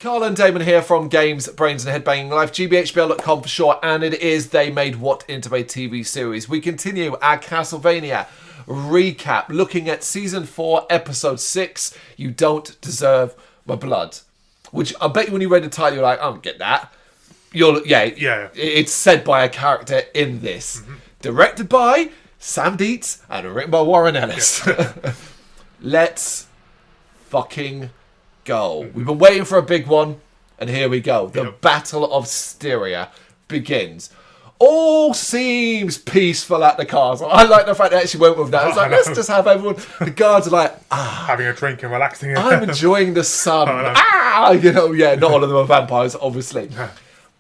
Carl and Damon here from Brrraains A Head-Banging Life, gbhblofficial for short, and it is They Made What into a TV series. We continue our Castlevania recap, looking at Season 4, Episode 6, You Don't Deserve My Blood. Which, I bet you when you read the title, you're like, I don't get that. Yeah. It's said by a character in this. Mm-hmm. Directed by Sam Dietz and written by Warren Ellis. Yeah. Let's fucking go. We've been waiting for a big one, and here we go. The Battle of Styria begins. All seems peaceful at the castle. I like the fact that she went with that. It's like, let's just have everyone. The guards are like, having a drink and relaxing. I'm enjoying the sun. Not all of them are vampires, obviously.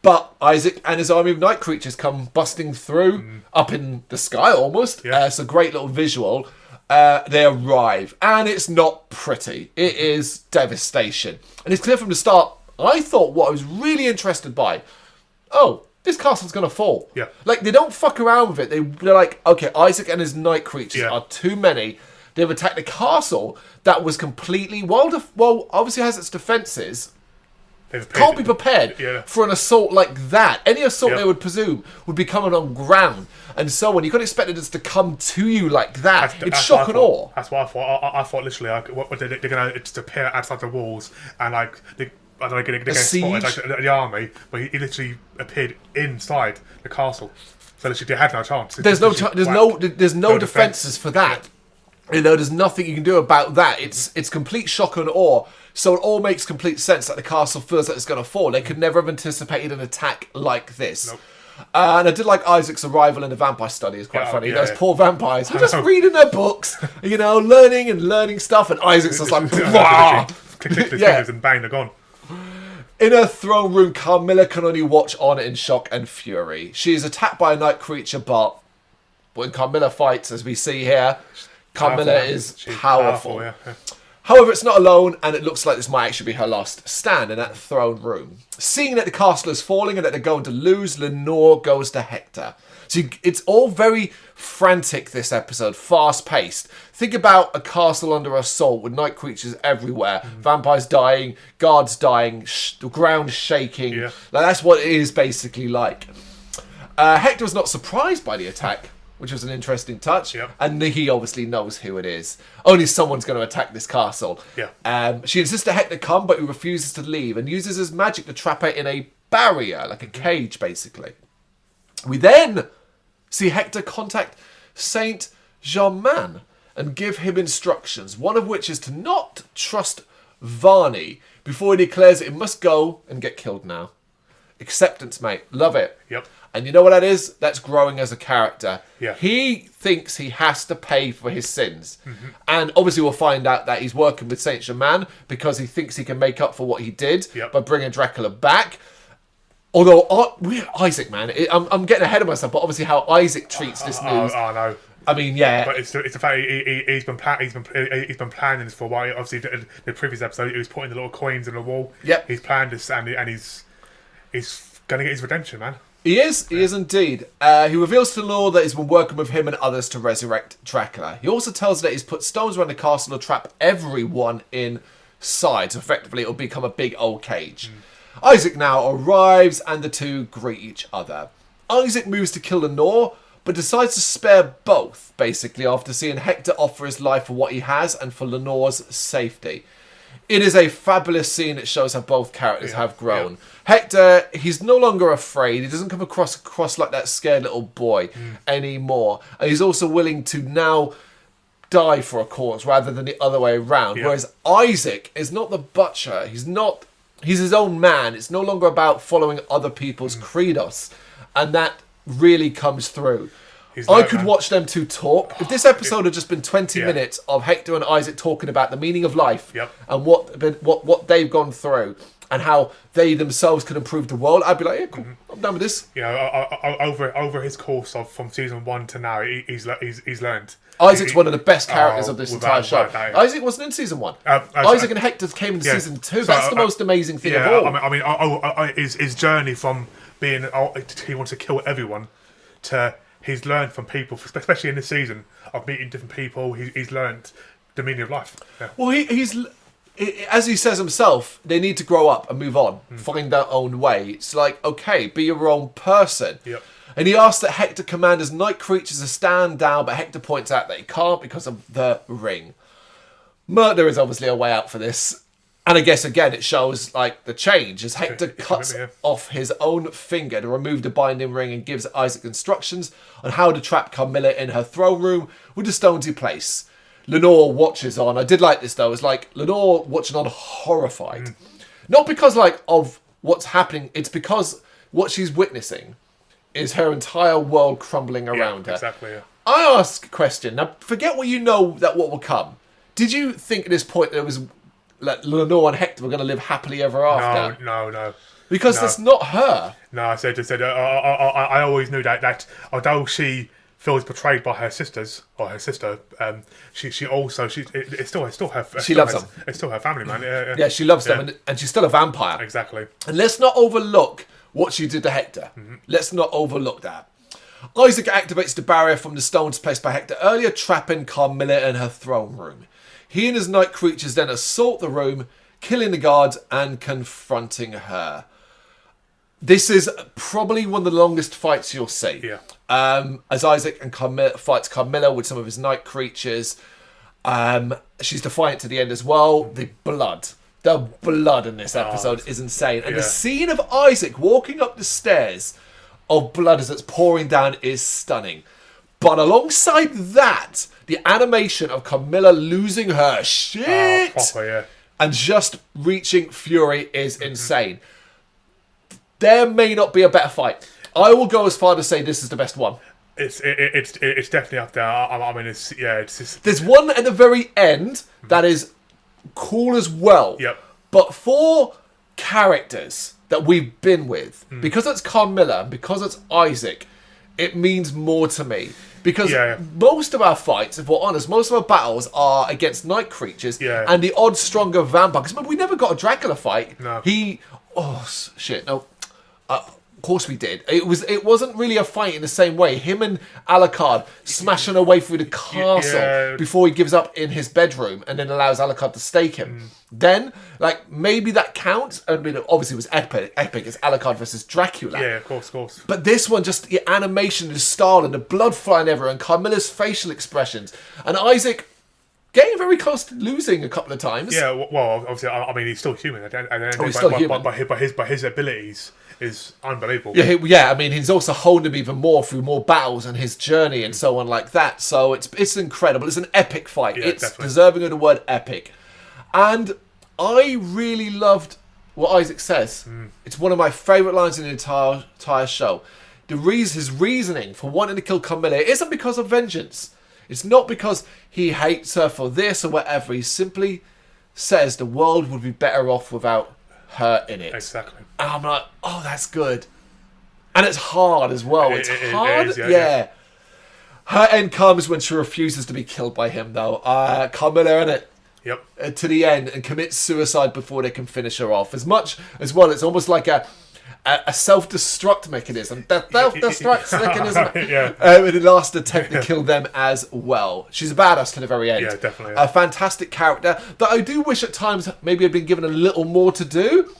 But Isaac and his army of night creatures come busting through, up in the sky almost. Yeah. It's a great little visual. They arrive, and it's not pretty. It is devastation. And it's clear from the start, I thought what I was really interested by, this castle's going to fall. Yeah. Like, they don't fuck around with it. They're like, okay, Isaac and his night creatures are too many. They've attacked a castle that was completely, obviously has its defences. Can't be prepared for an assault like that. Any assault they would presume would be coming on ground and so on. You couldn't expect it just to come to you like that. It's shock and awe. That's what I thought. I thought literally, like, they're going to just appear outside the walls and like they're going to spot the army, but he literally appeared inside the castle. So literally, they had no chance. There's no defences for that. There's nothing you can do about that. It's complete shock and awe. So it all makes complete sense that the castle feels like it's going to fall. They could never have anticipated an attack like this. Nope. And I did like Isaac's arrival in the vampire study. It's quite funny. Those poor vampires who are just reading their books, learning stuff. And Isaac's just like, click fingers and bang, they're gone. In her throne room, Carmilla can only watch on in shock and fury. She is attacked by a night creature, but when Carmilla fights, as we see here, Carmilla is powerful. However, it's not alone, and it looks like this might actually be her last stand in that throne room. Seeing that the castle is falling and that they're going to lose, Lenore goes to Hector. So it's all very frantic, this episode, fast-paced. Think about a castle under assault with night creatures everywhere, vampires dying, guards dying, the ground shaking. Yeah. Like, that's what it is basically like. Hector was not surprised by the attack, which was an interesting touch. Yep. And he obviously knows who it is. Only someone's going to attack this castle. Yeah. She insists that Hector come, but he refuses to leave and uses his magic to trap her in a barrier, like a cage, basically. We then see Hector contact Saint Germain and give him instructions, one of which is to not trust Varney before he declares that it must go and get killed now. Acceptance, mate. Love it. Yep. And you know what that is? That's growing as a character. Yeah. He thinks he has to pay for his sins. Mm-hmm. And obviously we'll find out that he's working with Saint Germain because he thinks he can make up for what he did by bringing Dracula back. Although, Isaac, man, I'm getting ahead of myself, but obviously how Isaac treats this news. Oh, no. I mean, yeah. But it's the fact he's been planning this for a while. Obviously, the previous episode, he was putting the little coins in the wall. Yep. He's planned this, and he's going to get his redemption, man. He is indeed. He reveals to Lenore that he's been working with him and others to resurrect Dracula. He also tells her that he's put stones around the castle to trap everyone inside. So effectively, it'll become a big old cage. Isaac now arrives, and the two greet each other. Isaac moves to kill Lenore, but decides to spare both, basically, after seeing Hector offer his life for what he has and for Lenore's safety. It is a fabulous scene that shows how both characters have grown. Yeah. Hector, he's no longer afraid. He doesn't come across like that scared little boy anymore. And he's also willing to now die for a cause rather than the other way around. Yeah. Whereas Isaac is not the butcher. He's his own man. It's no longer about following other people's credos. And that really comes through. I could watch them two talk. If this episode had just been 20 minutes of Hector and Isaac talking about the meaning of life and what they've gone through and how they themselves can improve the world, I'd be like, yeah, cool, I'm done with this. Over his course from season 1 to now, he's learned. Isaac's one of the best characters of this entire show. Isaac wasn't in season 1. Isaac and Hector came in season 2. That's the most amazing thing of all. I mean, his journey from being he wants to kill everyone to he's learned from people, especially in this season, of meeting different people. He's learned the meaning of life. Yeah. Well, he's as he says himself, they need to grow up and move on, find their own way. It's like, okay, be your own person. Yep. And he asks that Hector command his night creatures to stand down, but Hector points out that he can't because of the ring. Murder is obviously a way out for this. And I guess, again, it shows, like, the change as Hector cuts off his own finger to remove the binding ring and gives Isaac instructions on how to trap Carmilla in her throne room with the stones he placed. Lenore watches on. I did like this, though. It's like Lenore watching on horrified. Not because, like, of what's happening. It's because what she's witnessing is her entire world crumbling around her. Exactly, yeah. I ask a question. Now, forget what you know that what will come. Did you think at this point that it was like Lenore and Hector were going to live happily ever after? No. Because that's not her. No, I said I always knew that although she feels betrayed by her sisters or her sister, she also it's still her. She loves them. It's still her family, man. Yeah, she loves them, and she's still a vampire. Exactly. And let's not overlook what she did to Hector. Let's not overlook that. Isaac activates the barrier from the stones placed by Hector earlier, trapping Carmilla in her throne room. He and his night creatures then assault the room, killing the guards and confronting her. This is probably one of the longest fights you'll see. Yeah. As Isaac and fights Carmilla with some of his night creatures. She's defiant to the end as well. The blood in this episode is insane. And the scene of Isaac walking up the stairs of blood as it's pouring down is stunning. But alongside that, the animation of Carmilla losing her shit and just reaching fury is insane. There may not be a better fight. I will go as far to say this is the best one. It's definitely up there. I mean, it's just... There's one at the very end that is cool as well. Yep. But for characters that we've been with, because it's Carmilla, because it's Isaac, it means more to me. Because most of our fights, if we're honest, most of our battles are against night creatures and the odd stronger vampire. Because remember, we never got a Dracula fight. No. Of course we did. It wasn't really a fight in the same way. Him and Alucard smashing away through the castle before he gives up in his bedroom and then allows Alucard to stake him. Then, like, maybe that counts. I mean, obviously it was epic. It's Alucard versus Dracula. Yeah, of course. But this one, just the animation, the style, and the blood flying everywhere, and Carmilla's facial expressions, and Isaac getting very close to losing a couple of times. Yeah, well, obviously, I mean, he's still human. He's still human. But his abilities is unbelievable. Yeah. I mean, he's also honed him even more through more battles and his journey and so on like that. So it's incredible. It's an epic fight. Yeah, it's definitely deserving of the word epic. And I really loved what Isaac says. It's one of my favourite lines in the entire show. His reasoning for wanting to kill Carmilla isn't because of vengeance. It's not because he hates her for this or whatever. He simply says the world would be better off without her in it. Exactly. And I'm like, oh, that's good. And it's hard as well. It's hard. It is, yeah. Her end comes when she refuses to be killed by him, though. Carmilla in it. Yep. To the end and commits suicide before they can finish her off. As much as well, it's almost like a self-destruct mechanism. Self-destruct mechanism. In the last attempt to kill them as well. She's a badass to the very end. Yeah, definitely. A fantastic character that I do wish at times maybe had been given a little more to do.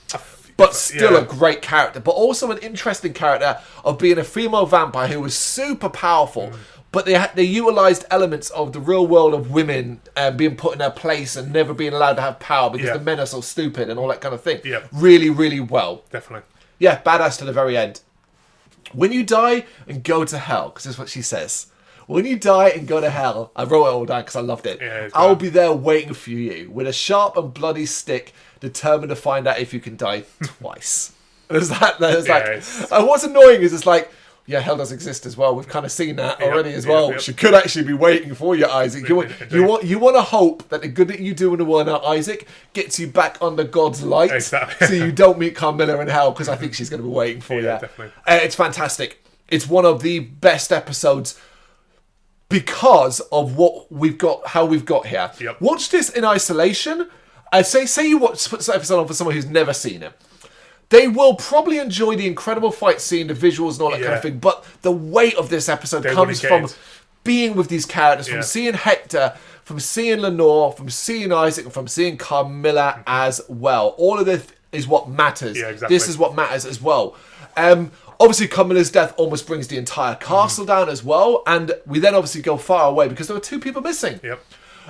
But still a great character. But also an interesting character of being a female vampire who was super powerful. But they utilised elements of the real world of women being put in their place and never being allowed to have power because the men are so stupid and all that kind of thing. Yeah. Really, really well. Definitely. Yeah, badass to the very end. When you die and go to hell, because that's what she says. When you die and go to hell, I wrote it all down because I loved it. Yeah, I'll be there waiting for you with a sharp and bloody stick, determined to find out if you can die twice. And what's annoying is it's like, yeah, hell does exist as well. We've kind of seen that already as well. She could actually be waiting for you, Isaac. You want to hope that the good that you do in the world now, Isaac, gets you back under God's light, so you don't meet Carmilla in hell, because I think she's going to be waiting for you. Definitely. It's fantastic. It's one of the best episodes because of what we've got, how we've got here. Yep. Watch this in isolation. Say you put this episode on for someone who's never seen it. They will probably enjoy the incredible fight scene, the visuals and all that kind of thing, but the weight of this episode comes from being with these characters, Yeah. from seeing Hector, from seeing Lenore, from seeing Isaac, and from seeing Carmilla as well. All of this is what matters. Yeah, exactly. This is what matters as well. Obviously, Carmilla's death almost brings the entire castle down as well, and we then obviously go far away because there were 2 people missing. Yep.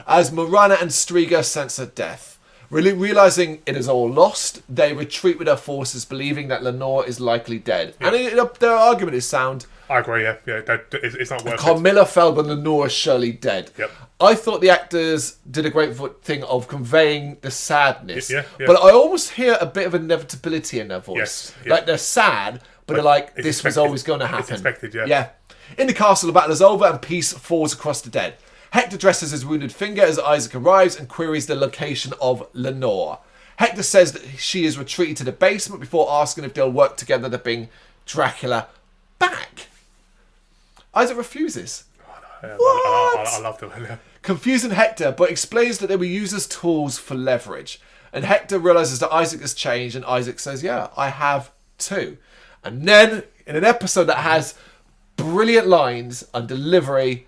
As Morana and Striga sense her death. Really realizing it is all lost, they retreat with their forces, believing that Lenore is likely dead. Yep. And their argument is sound. I agree, yeah. It's not worth it. Carmilla fell, but Lenore is surely dead. Yep. I thought the actors did a great thing of conveying the sadness. Yeah. But I almost hear a bit of inevitability in their voice. Yes, yeah. Like they're sad, but they're like, it's this was expected. always going to happen. It's expected, yeah. Yeah. In the castle, the battle is over and peace falls across the dead. Hector dresses his wounded finger as Isaac arrives and queries the location of Lenore. Hector says that she is retreated to the basement before asking if they'll work together to bring Dracula back. Isaac refuses. What? I love them. Confusing Hector, but explains that they were used as tools for leverage. And Hector realizes that Isaac has changed, and Isaac says, yeah, I have too. And then, in an episode that has brilliant lines and delivery,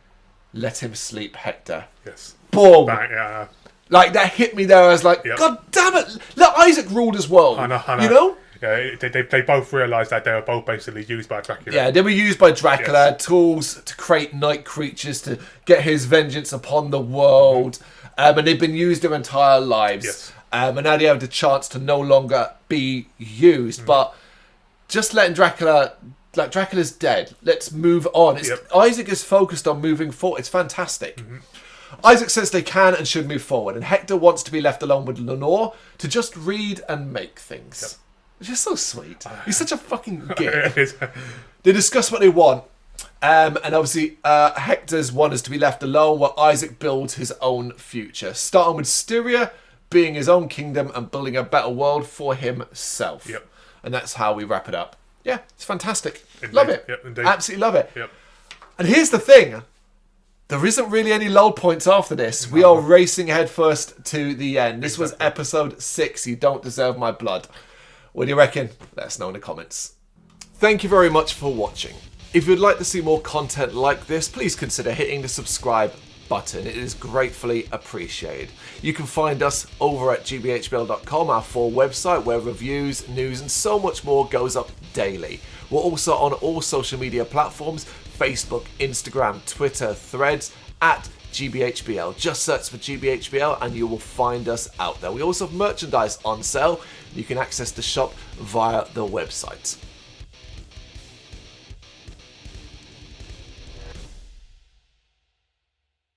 let him sleep, Hector. Yes. Boom! Bang, yeah. Like, that hit me there. I was like, Yep. God damn it! Let Isaac rule this world. I know. You know? Yeah, they both realised that they were both basically used by Dracula. Yeah, they were used by Dracula, Yes. tools to create night creatures to get his vengeance upon the world. And they've been used their entire lives. Yes. And now they have the chance to no longer be used. But just letting Dracula... Like, Dracula's dead. Let's move on. Isaac is focused on moving forward. It's fantastic. Isaac says they can and should move forward. And Hector wants to be left alone with Lenore to just read and make things. Which is so sweet. He's such a fucking git. They discuss what they want. And obviously, Hector's one is to be left alone while Isaac builds his own future. Starting with Styria being his own kingdom and building a better world for himself. Yep. And that's how we wrap it up. Yeah, it's fantastic. Indeed. Love it. Yep, indeed. Absolutely love it. Yep. And here's the thing. There isn't really any lull points after this. We are racing headfirst to the end. This was episode 6. You don't deserve my blood. What do you reckon? Let us know in the comments. Thank you very much for watching. If you'd like to see more content like this, please consider hitting the subscribe button. It is gratefully appreciated. You can find us over at gbhbl.com, our full website where reviews, news and so much more goes up daily. We're also on all social media platforms, Facebook, Instagram, Twitter, Threads, at GBHBL. Just search for GBHBL and you will find us out there. We also have merchandise on sale. You can access the shop via the website.